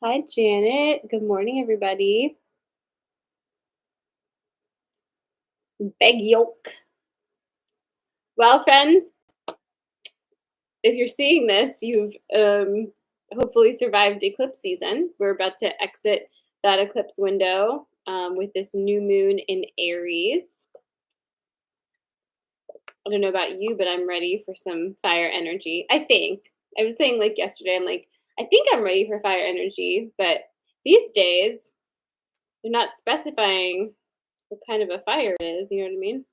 Hi, Janet. Good morning, everybody. Big yolk. Well, friends, if you're seeing this, you've hopefully survived eclipse season. We're about to exit that eclipse window with this new moon in Aries. I don't know about you, but I'm ready for some fire energy. I think. I was saying like yesterday, I'm like, I think I'm ready for fire energy, but these days, they're not specifying what kind of a fire it is. You know what I mean?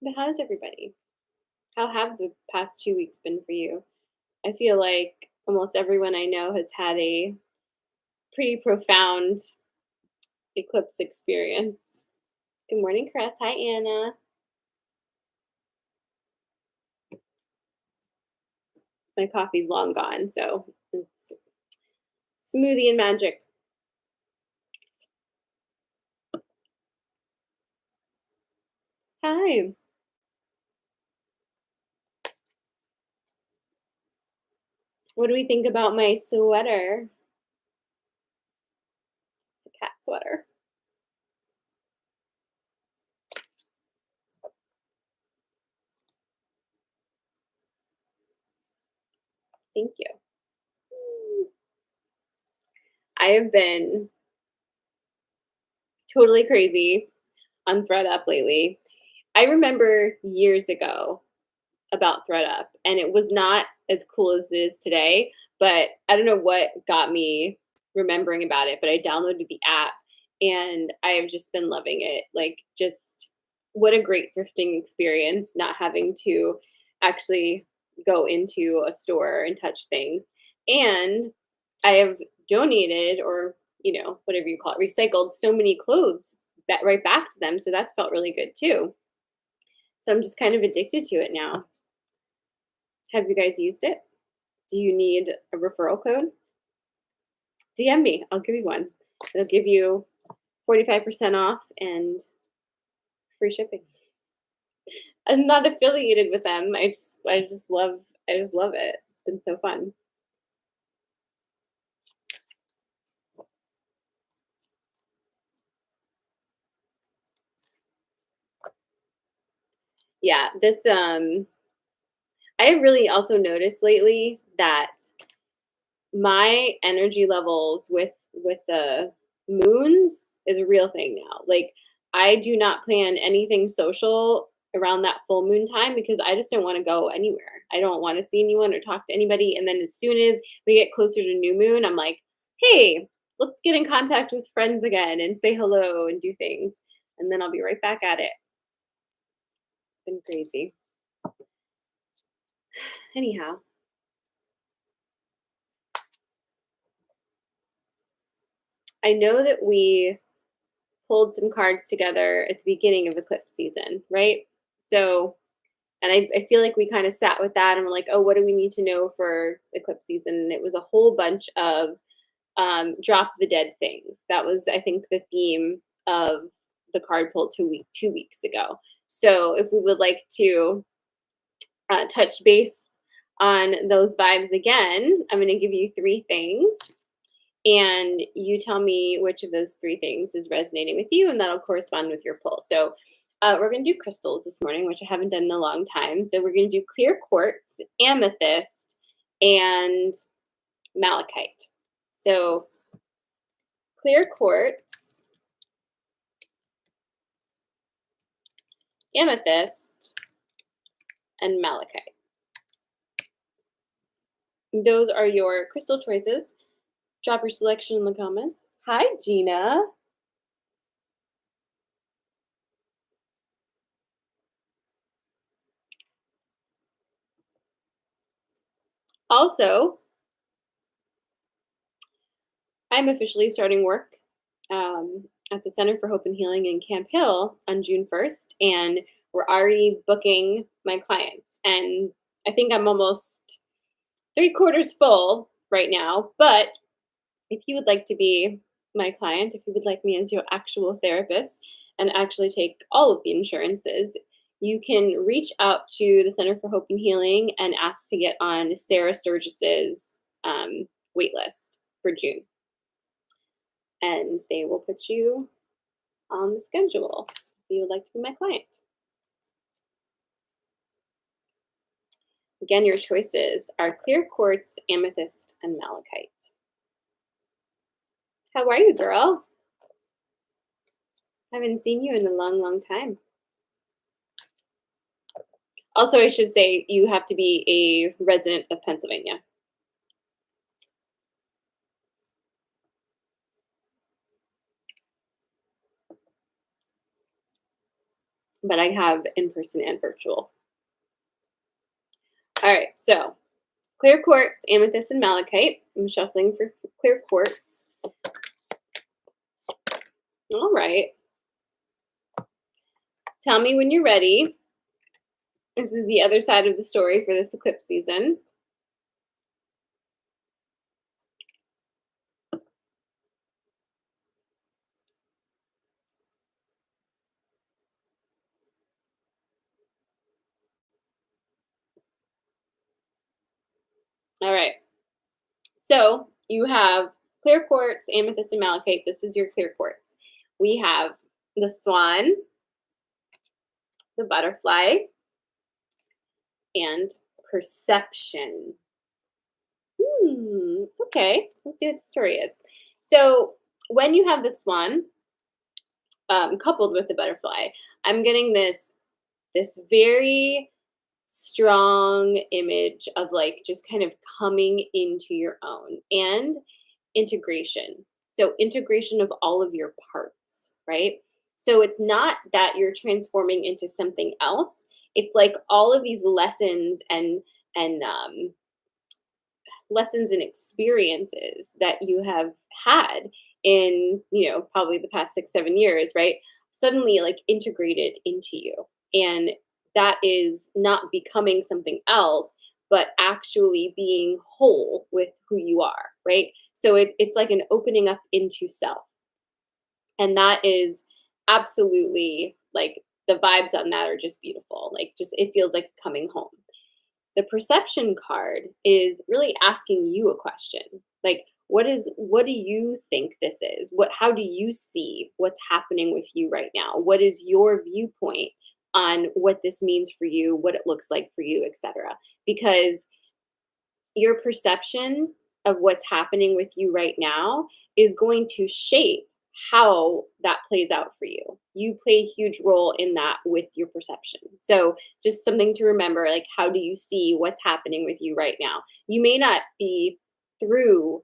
But how's everybody? How have the past 2 weeks been for you? I feel like almost everyone I know has had a pretty profound eclipse experience. Good morning, Chris. Hi, Anna. My coffee's long gone, so it's smoothie and magic. Hi. What do we think about my sweater? It's a cat sweater. Thank you. I have been totally crazy on ThreadUp lately. I remember years ago about ThreadUp, and it was not as cool as it is today. But I don't know what got me remembering about it, but I downloaded the app and I have just been loving it. Like, just what a great thrifting experience, not having to actually go into a store and touch things. And I have donated or, whatever you call it, recycled so many clothes right back to them. So that's felt really good too. So I'm just kind of addicted to it now. Have you guys used it? Do you need a referral code? DM me. I'll give you one. It'll give you 45% off and free shipping. I'm not affiliated with them. I just love it. It's been so fun. Yeah, this I have really also noticed lately that my energy levels with the moons is a real thing now. Like, I do not plan anything social around that full moon time because I just don't want to go anywhere. I don't want to see anyone or talk to anybody. And then as soon as we get closer to new moon, I'm like, hey, let's get in contact with friends again and say hello and do things. And then I'll be right back at it. Been crazy. Anyhow, I know that we pulled some cards together at the beginning of eclipse season, right? So, and I feel like we kind of sat with that and we're like, oh, what do we need to know for eclipse season? And it was a whole bunch of drop the dead things. That was, I think, the theme of the card pull 2 weeks ago. So if we would like to touch base on those vibes again, I'm going to give you three things. And you tell me which of those three things is resonating with you, and that'll correspond with your pull. So we're going to do crystals this morning, which I haven't done in a long time. So we're going to do clear quartz, amethyst, and malachite. So clear quartz, amethyst, and malachite. Those are your crystal choices. Drop your selection in the comments. Hi, Gina. Also, I'm officially starting work at the Center for Hope and Healing in Camp Hill on June 1st, and we're already booking my clients. And I think I'm almost three-quarters full right now. But if you would like to be my client, if you would like me as your actual therapist and actually take all of the insurances, you can reach out to the Center for Hope and Healing and ask to get on Sarah Sturgis's wait list for June. And they will put you on the schedule if you would like to be my client. Again, your choices are clear quartz, amethyst, and malachite. How are you, girl? Haven't seen you in a long, long time. Also, I should say you have to be a resident of Pennsylvania. But I have in person and virtual. All right, so clear quartz, amethyst, and malachite. I'm shuffling for clear quartz. All right. Tell me when you're ready. This is the other side of the story for this eclipse season. All right. So you have clear quartz, amethyst, and malachite. This is your clear quartz. We have the swan, the butterfly, and perception. Okay, let's see what the story is. So when you have the swan coupled with the butterfly, I'm getting this very strong image of like just kind of coming into your own and integration. So integration of all of your parts, right? So it's not that you're transforming into something else. It's like all of these lessons and lessons and experiences that you have had in, probably the past 6 7 years, right, suddenly like integrated into you. And that is not becoming something else, but actually being whole with who you are, right? So it's like an opening up into self. And that is absolutely like the vibes on that are just beautiful. Like just it feels like coming home. The perception card is really asking you a question. Like what do you think this is? How do you see what's happening with you right now? What is your viewpoint on what this means for you, what it looks like for you, etc. Because your perception of what's happening with you right now is going to shape how that plays out for you. You play a huge role in that with your perception. So, just something to remember, like, how do you see what's happening with you right now? You may not be through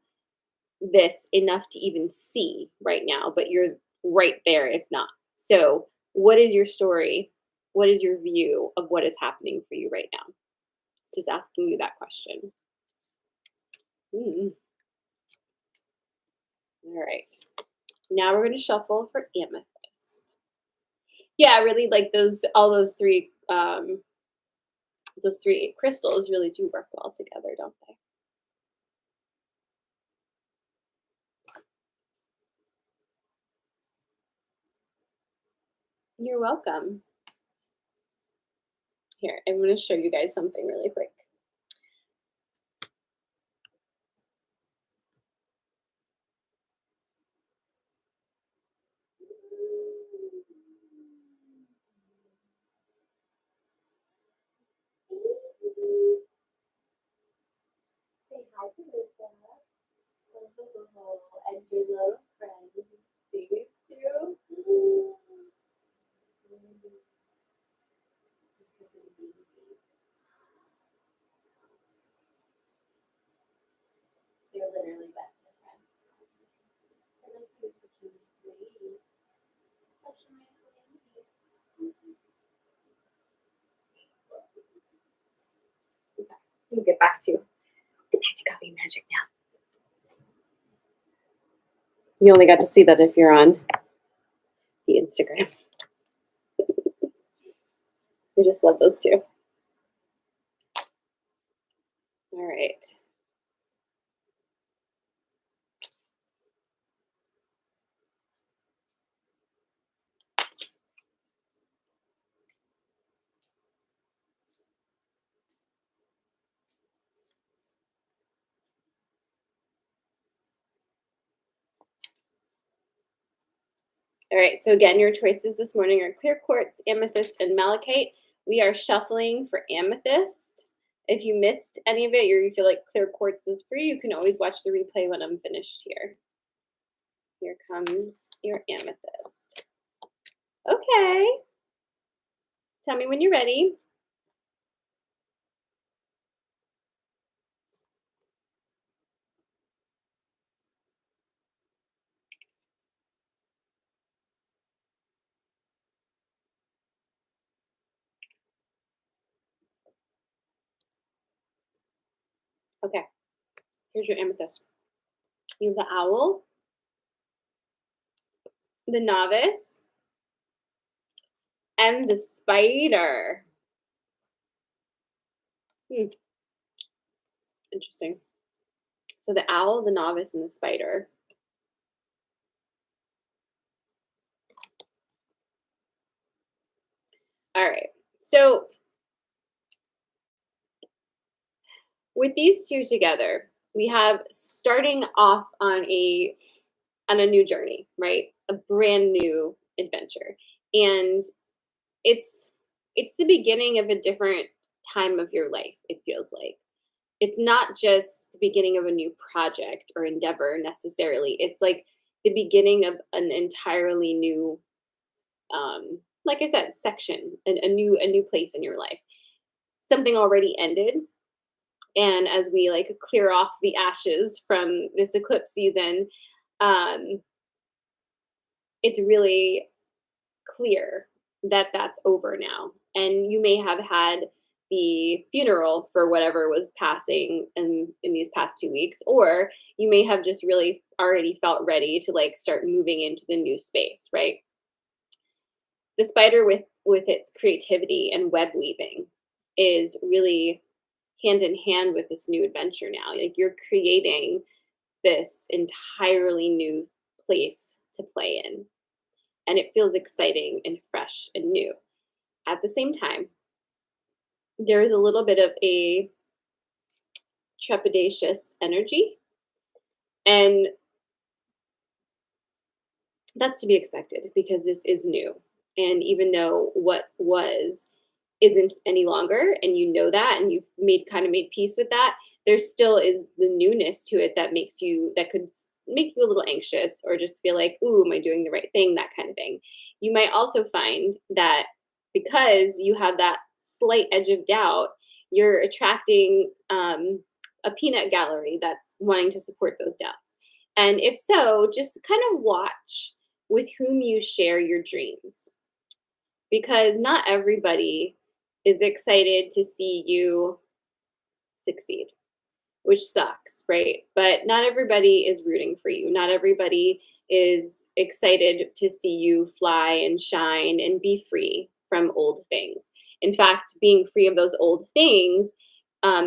this enough to even see right now, but you're right there if not. So, what is your story? What is your view of what is happening for you right now? It's just asking you that question. Mm. All right. Now we're going to shuffle for amethyst. Yeah, I really like all those three crystals really do work well together, don't they? You're welcome. Here, I'm going to show you guys something really quick. Say hi to Lisa. And your little friend. These two. They're literally best of friends. And I see such a nice lady. Such a nice lady. Okay, we'll get back to Coffee&Magic now. You only got to see that if you're on the Instagram. I just love those two. All right. All right, so again, your choices this morning are clear quartz, amethyst, and malachite. We are shuffling for amethyst. If you missed any of it or you feel like clear quartz is free, you can always watch the replay when I'm finished here. Here comes your amethyst. Okay. Tell me when you're ready. Okay, here's your amethyst. You have the owl, the novice, and the spider. Interesting. So the owl, the novice, and the spider. All right. So with these two together, we have starting off on a new journey, right? A brand new adventure. And it's it's the beginning of a different time of your life, it feels like. It's not just the beginning of a new project or endeavor necessarily. It's like the beginning of an entirely new like I said, section, a new place in your life. Something already ended, and as we like clear off the ashes from this eclipse season, um, it's really clear that that's over now. And you may have had the funeral for whatever was passing in these past 2 weeks, or you may have just really already felt ready to like start moving into the new space, right? The spider with its creativity and web weaving is really hand in hand with this new adventure now. Like you're creating this entirely new place to play in, and it feels exciting and fresh and new. At the same time, there is a little bit of a trepidatious energy, and that's to be expected because this is new. And even though what was isn't any longer, and you know that, and you've made peace with that, there still is the newness to it that could make you a little anxious or just feel like, ooh, am I doing the right thing? That kind of thing. You might also find that because you have that slight edge of doubt, you're attracting a peanut gallery that's wanting to support those doubts. And if so, just kind of watch with whom you share your dreams, because not everybody is excited to see you succeed, which sucks, right? But not everybody is rooting for you. Not everybody is excited to see you fly and shine and be free from old things. In fact, being free of those old things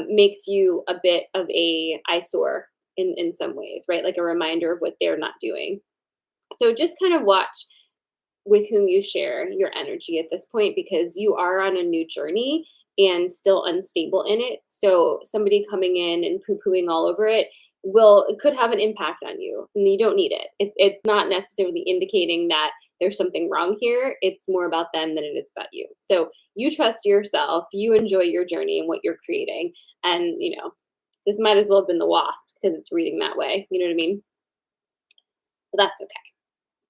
makes you a bit of a eyesore in some ways, right? Like a reminder of what they're not doing. So just kind of watch with whom you share your energy at this point, because you are on a new journey and still unstable in it. So somebody coming in and poo-pooing all over it could have an impact on you, and you don't need it. It's not necessarily indicating that there's something wrong here. It's more about them than it is about you. So you trust yourself, you enjoy your journey and what you're creating. And this might as well have been the wasp because it's reading that way. You know what I mean? But that's okay.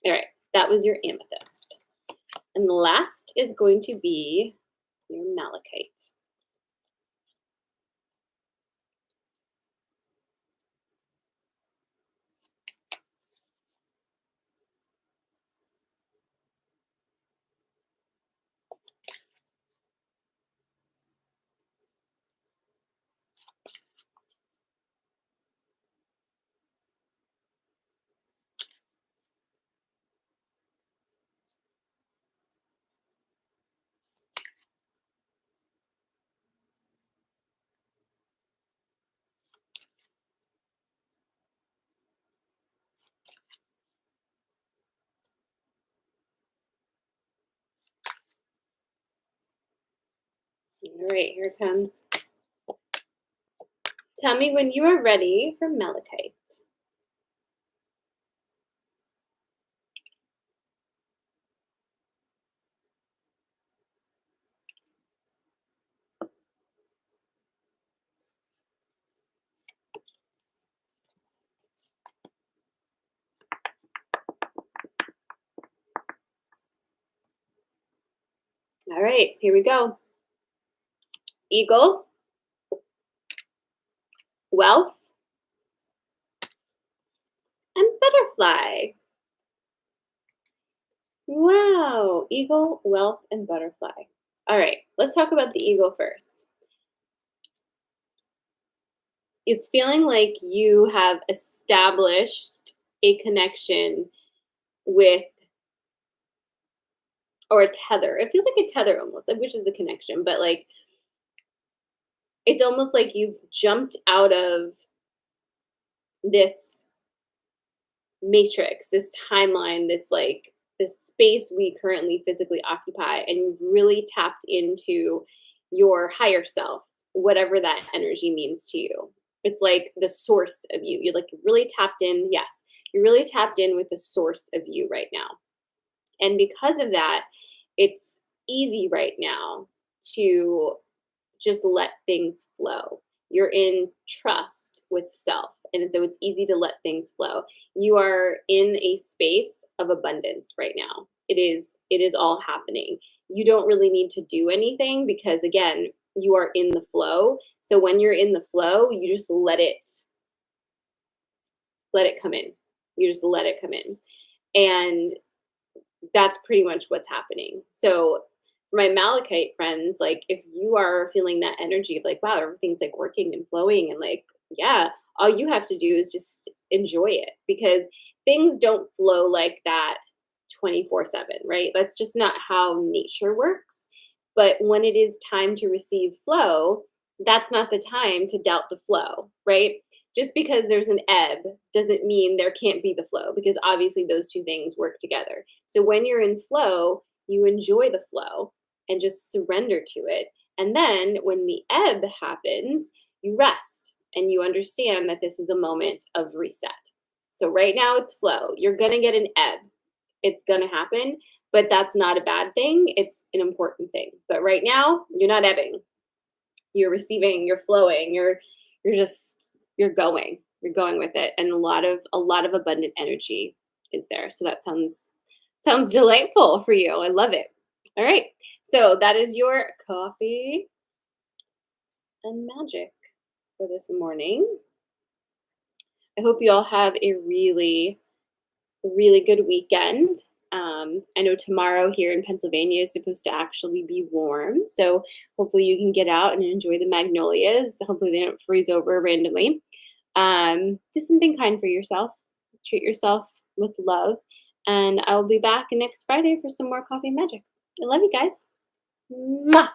All right. That was your amethyst. And the last is going to be your malachite. All right, here it comes. Tell me when you are ready for malachite. All right, here we go. Eagle, wealth, and butterfly. Wow, eagle, wealth, and butterfly. All right, let's talk about the eagle first. It's feeling like you have established a connection with, or a tether. It feels like a tether almost, which is a connection, but like it's almost like you've jumped out of this matrix, this timeline, this space we currently physically occupy, and you've really tapped into your higher self, whatever that energy means to you. It's like the source of you. You're like really tapped in. Yes, you're really tapped in with the source of you right now. And because of that, it's easy right now to just let things flow. You're in trust with self. And so it's easy to let things flow. You are in a space of abundance right now. It is all happening. You don't really need to do anything because again, you are in the flow. So when you're in the flow, you just let it come in. You just let it come in. And that's pretty much what's happening. So for my Malachite friends, like if you are feeling that energy of like, wow, everything's like working and flowing and like, yeah, all you have to do is just enjoy it because things don't flow like that 24/7, right? That's just not how nature works. But when it is time to receive flow, that's not the time to doubt the flow, right? Just because there's an ebb doesn't mean there can't be the flow because obviously those two things work together. So when you're in flow, you enjoy the flow and just surrender to it. And then when the ebb happens, you rest and you understand that this is a moment of reset. So right now it's flow. You're going to get an ebb. It's going to happen, but that's not a bad thing. It's an important thing. But right now, you're not ebbing. You're receiving, you're flowing, you're just you're going. You're going with it and a lot of abundant energy is there. So that sounds delightful for you. I love it. All right. So that is your coffee and magic for this morning. I hope you all have a really, really good weekend. I know tomorrow here in Pennsylvania is supposed to actually be warm. So hopefully you can get out and enjoy the magnolias. Hopefully they don't freeze over randomly. Do something kind for yourself. Treat yourself with love. And I'll be back next Friday for some more coffee magic. I love you guys. Mwah!